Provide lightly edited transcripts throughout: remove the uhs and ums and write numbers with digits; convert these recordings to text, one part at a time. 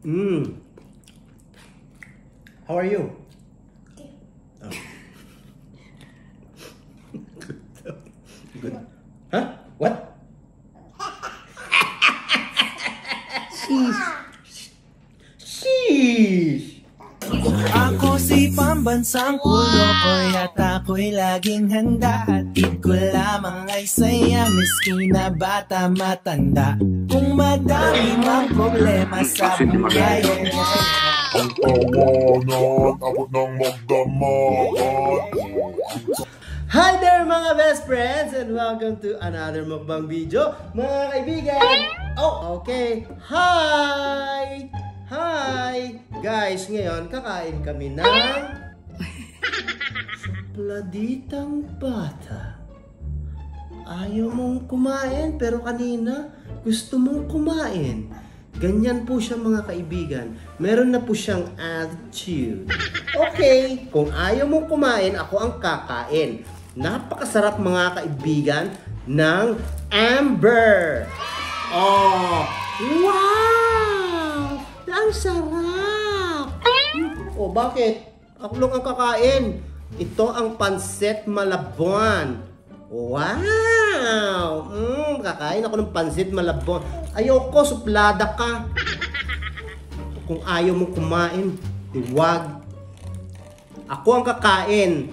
How are you? Oh. Good. Huh? What? Sheesh. Ako si pambansang ulo ko at ako'y laging handa. Hatid ko lamang ay saya, miski na bata matanda. Kung madami mang problema sa buhay, ang tawanan, abot ng magdamagan. Hi there mga best friends and welcome to another mukbang video mga kaibigan. Oh, okay. Hi! Hi! Guys, ngayon kakain kami ng supladitang bata. Ayaw mong kumain pero kanina gusto mong kumain. Ganyan po siya mga kaibigan. Meron na po siyang attitude. Okay, kung ayaw mong kumain, ako ang kakain. Napakasarap mga kaibigan ng Amber. Oh, wow! Ang sarap! Oh, bakit? Ako lang ang kakain. Ito ang pansit malabon. Wow! Kakain ako ng pansit malabon. Ayoko, suplada ka. Kung ayaw mong kumain, huwag. Ako ang kakain.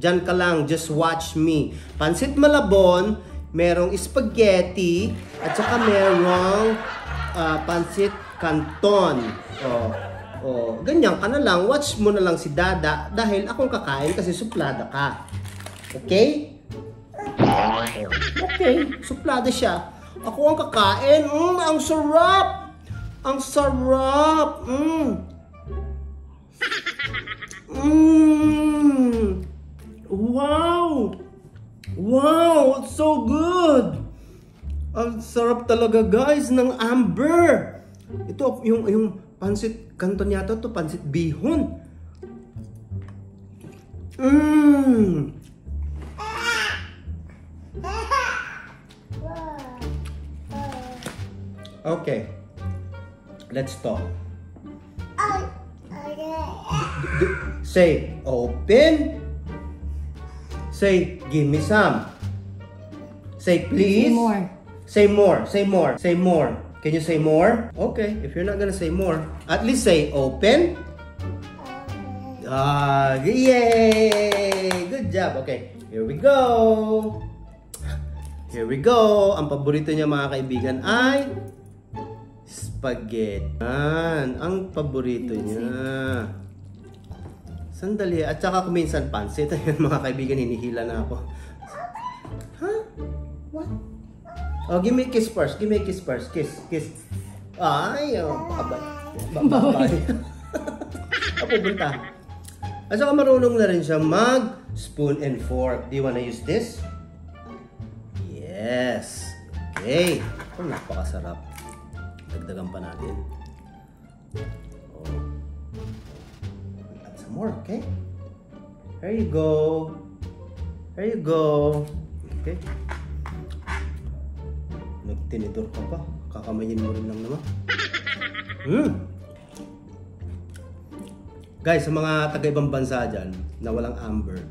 Diyan ka lang, just watch me. Pansit malabon, merong spaghetti, at saka merong pansit canton. Ganyan ka na lang. Watch mo na lang si Dada dahil akong kakain kasi suplada ka. Okay? Okay, suplada siya. Ako ang kakain. Ang sarap! Ang sarap! Wow! Wow! It's so good! Ang sarap talaga guys ng Amber! Ito, yung pansit canton yata to, pansit bihon. Okay. Let's talk. Say, open. Say, give me some. Say, please. Say more. Say more. Say more. Say more. Can you say more? Okay, if you're not gonna say more, at least say open. Yay! Good job. Okay, here we go. Here we go. Ang paborito niya mga kaibigan ay spaghetti. Ang paborito niya. Sandali. At saka kung minsan pansit. Ayan mga kaibigan, hinihila na ako. Huh? What? Oh, give me a kiss first. Give me a kiss first. Kiss, kiss. Ay, babay. Pupunta. At saka marunong na rin siya mag spoon and fork. Do you wanna use this? Yes. Okay. Oh, napakasarap. Dagdagan pa natin. Oh. Add some more, okay? There you go. There you go. Okay. Nagtinidor ka pa. Kakamayin mo rin lang naman. Guys, sa mga taga-ibang bansa dyan na walang Amber,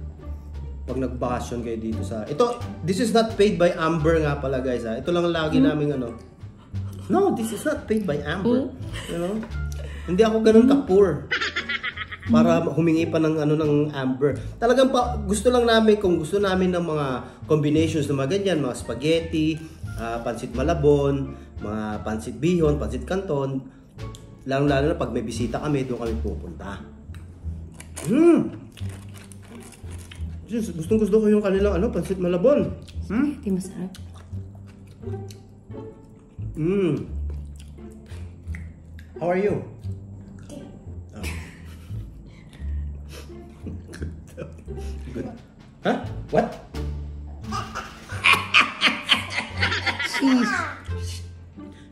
pag nagbakasyon kayo dito sa... Ito, this is not paid by Amber nga pala guys ha. Ito lang lagi naming ano. No, this is not paid by Amber. You know? Hindi ako ganun ka-poor. Para humingi pa ng ano ng Amber. Talagang gusto lang namin, kung gusto namin ng mga combinations na mga ganyan, mga spaghetti, pansit malabon, mga pansit bihon, pansit canton, lalo na pag may bisita kami, doon kami pupunta. Gustong-gusto ko yung kanilang ano, pansit malabon. Hindi masarap. How are you? Oh. Good. Huh? What? Sheesh.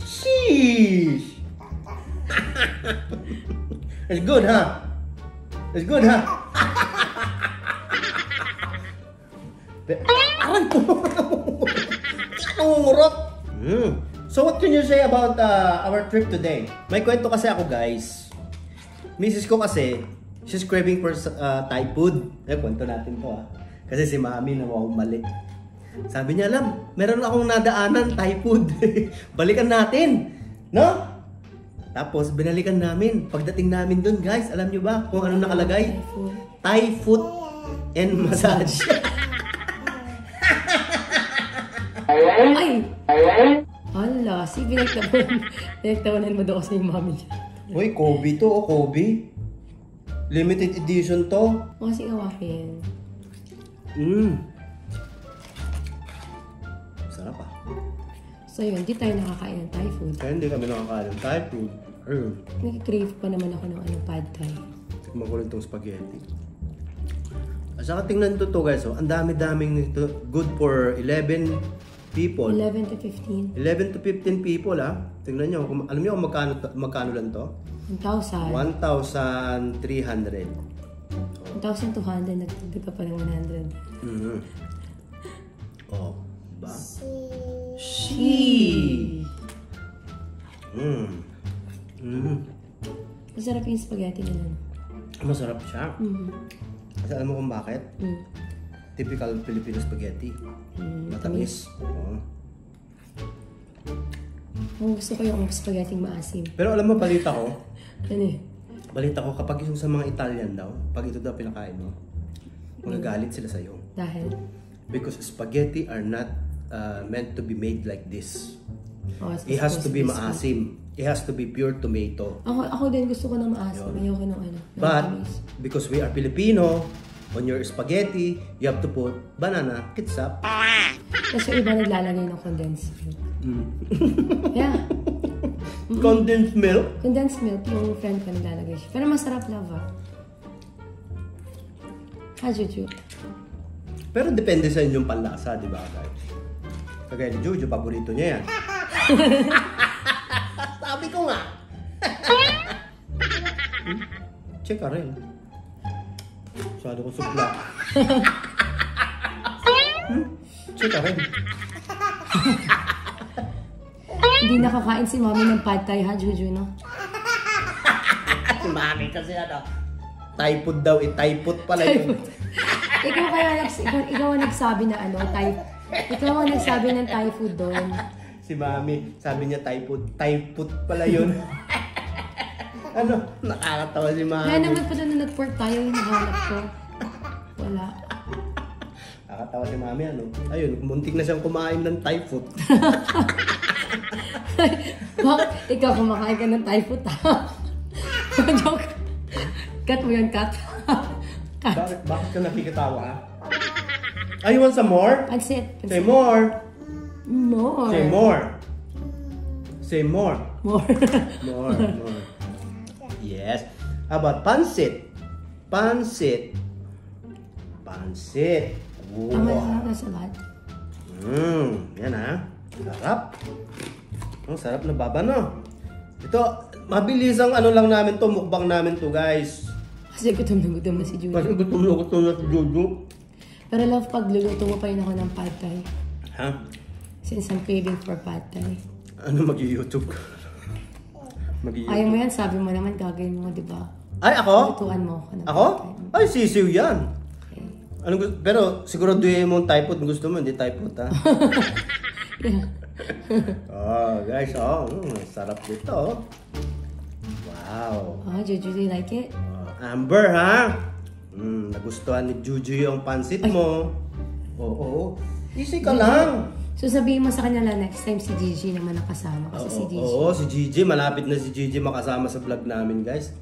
Sheesh. It's good, huh? It's good, huh? Aray ko! Nangungurot! So what can you say about our trip today? May kwento kasi ako, guys. Mrs. ko kasi, she's craving for Thai food. Kwento natin to Kasi si Mami nawawmali. Sabi niya, alam, meron akong nadaanan Thai food. Balikan natin. No? Tapos binalikan namin. Pagdating namin dun, guys, alam niyo ba kung ano nakalagay? Thai food and massage. Ay! Hala, si pinagtawanan mo daw kasi yung mami niya. Uy, Kobe to, Kobe. Limited edition to. Kasi awakin. Sarap So yun, di tayo nakakain ng Thai food. Kaya hindi kami nakakain ng Thai food. Nag-crave pa naman ako ng pad Thai. Tikman ko rin itong spaghetti. At saka tingnan to guys, ang dami-daming nito. Good for 11 people. 11 to 15. 11 to 15 people Tingnan nyo, alam nyo kung magkano lang to? 1,000. 1,300. 1,200, nagtagda ka pa ng 100. Oh, ba? She. Masarap yung spaghetti nila. Masarap siya. Kasi alam mo kung bakit? Typical Filipino spaghetti. Matamis. Gusto ko yung spaghetti maasim. Pero alam mo, balita ko. Ano eh? Balita ko, kapag yung sa mga Italian daw, pag ito daw pinakain mo, magagalit sila sa'yo. Dahil? Because spaghetti are not meant to be made like this. Oh, It has to be maasim. It has to be pure tomato. Ako din gusto ko ng maasim. Ayoko ng ano. But, because we are Filipino, on your spaghetti, you have to put banana, ketchup. Kasi iba naglalagay ng condensed milk. Yeah. Condensed milk? Condensed milk, yung friend ko naglalagay siya. Pero masarap lava. Juju. Pero depende sa inyong panlasa, di ba guys? Kagaya ni Juju, paborito niya yan. Sabi ko nga. Check ka rin. Masyado ko supla. Check ka rin. Hindi nakakain si Mami ng pad thai Juju, no? Si Mami kasi Thai food daw, Thai food pala yun. ikaw ang nagsabi na Thai. Ikaw ang nagsabi ng Thai food doon. Si Mami, sabi niya Thai food pala yun. Nakakatawa si Mami. Kaya naman pala na nag-pork tayo, hinahanap ko. Wala. Nakakatawa si Mami, Ayun, muntik na siyang kumain ng Thai food. Bakit ikaw kumakain ka ng Thai food, Joke. Cut mo yun, cut. Bakit ka nakikitawa, You want some more? Pansit. Say more. More. Say more. Say more. More. More. Yes. How about pansit? Pansit. Wow. Tama na nasa lahat. Yan Sarap. Ang sarap na baba, no? Ito, mabilis ang lang namin to, mukbang namin to, guys. Kasi gutom na si Juju. Kasi gutom na si Juju. Pero love, pag luluto mo pa rin ako ng pad thai. Ha? Since I'm craving for pad thai. Mag-YouTube ka? Ayaw mo yan, sabi mo naman gagawin mo, di ba? Ay, ako? Lutuan mo ako ng Ako? pad thai. Ay, sisiw yan. Okay. Pero siguraduhin mo Thai food gusto mo, hindi Thai food, ha? Yeah. Guys, sarap dito. Wow. Juju, do you like it? Amber, ha? Nagustuhan ni Juju yung pansit mo. Oo. Easy ka lang. So sabihin mo sa kanya lang next time si Gigi naman nakasama. Kasi si Gigi. Oo, si Gigi. Malapit na si Gigi makasama sa vlog namin, guys.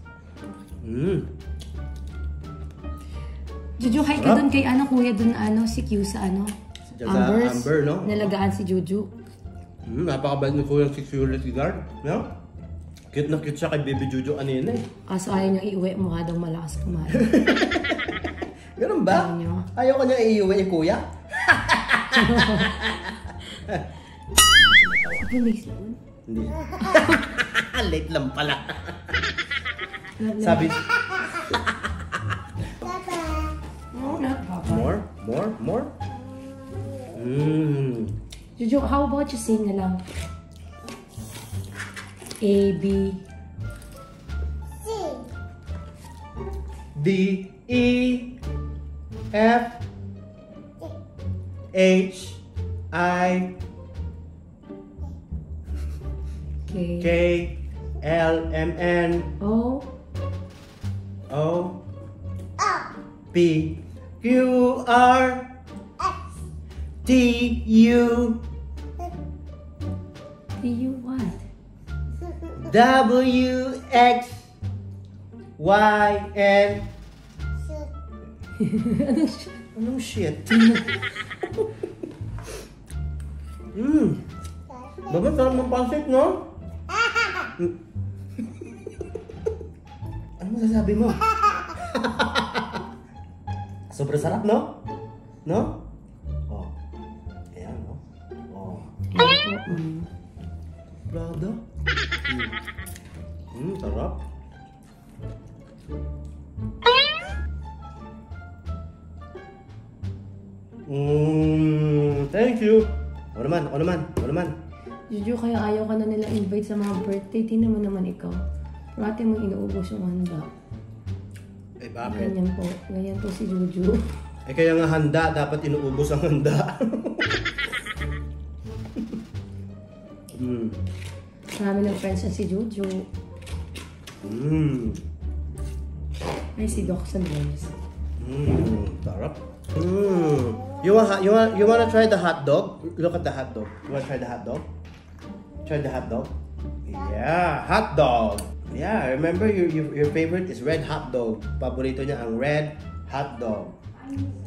Juju, hi ka dun kay kuya dun si Q sa Amber, no? Nalagaan si Juju. Napakabait ni Kuya security guard. No? Cute na cute siya kay Baby Juju kanina eh. Kaso ayaw niya iuwi, mukha daw malakas kumain. Ganun ba? Ayaw ko niya iuwi yung kuya? Hindi. Late lang pala. Sabi... More? Juju, how about you sing na lang? A, B. D, E, F, H, I, K. K, L, M, N, O. O, P, Q, R, T, U, T, U, what? W, X, Y, and anong shit? Baba, sarap ng pansit, no? Ano masasabi mo? Sobrang sarap, no? No? Oh. Ayan, no? Oh. Brado? Sarap. Thank you. Ako naman. Juju, kaya ayaw ka na nila invite sa mga birthday. Tingnan mo naman ikaw. Parati mo inuubos yung handa. Eh, bakit? Ganyan po si Juju. Eh, kaya nga handa, dapat inuubos ang handa. Marami ng friends na si Juju. Ay, si Doc Sanders. Sarap. You wanna try the hot dog? Look at the hot dog. You wanna try the hot dog? Try the hot dog. Yeah, hot dog. Yeah, remember your favorite is red hot dog. Paborito niya ang red hot dog.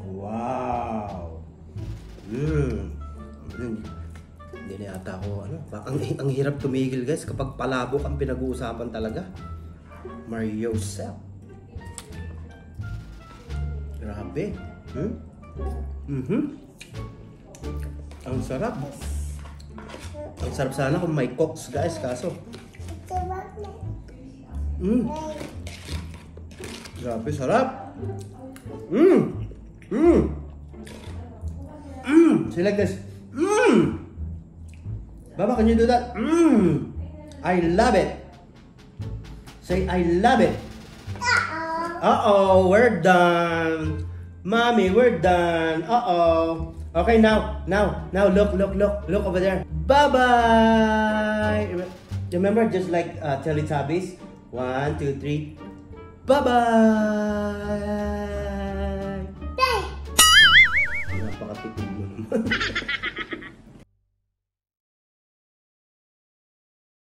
Wow. Hindi na yata ako, ang hirap tumigil, guys, kapag palabok ang pinag-uusapan talaga. Mario Sep. Grabe. Ang sarap. Ang sarap sana kung may cokes, guys, kaso. Grabe, sarap. See like this. Baba, can you do that? I love it. Say, I love it. Uh-oh, we're done. Mommy, we're done. Uh-oh. Okay, now, look over there. Bye-bye. Remember, just like Teletubbies? 1, 2, 3. Bye-bye. Napakatipid mo naman.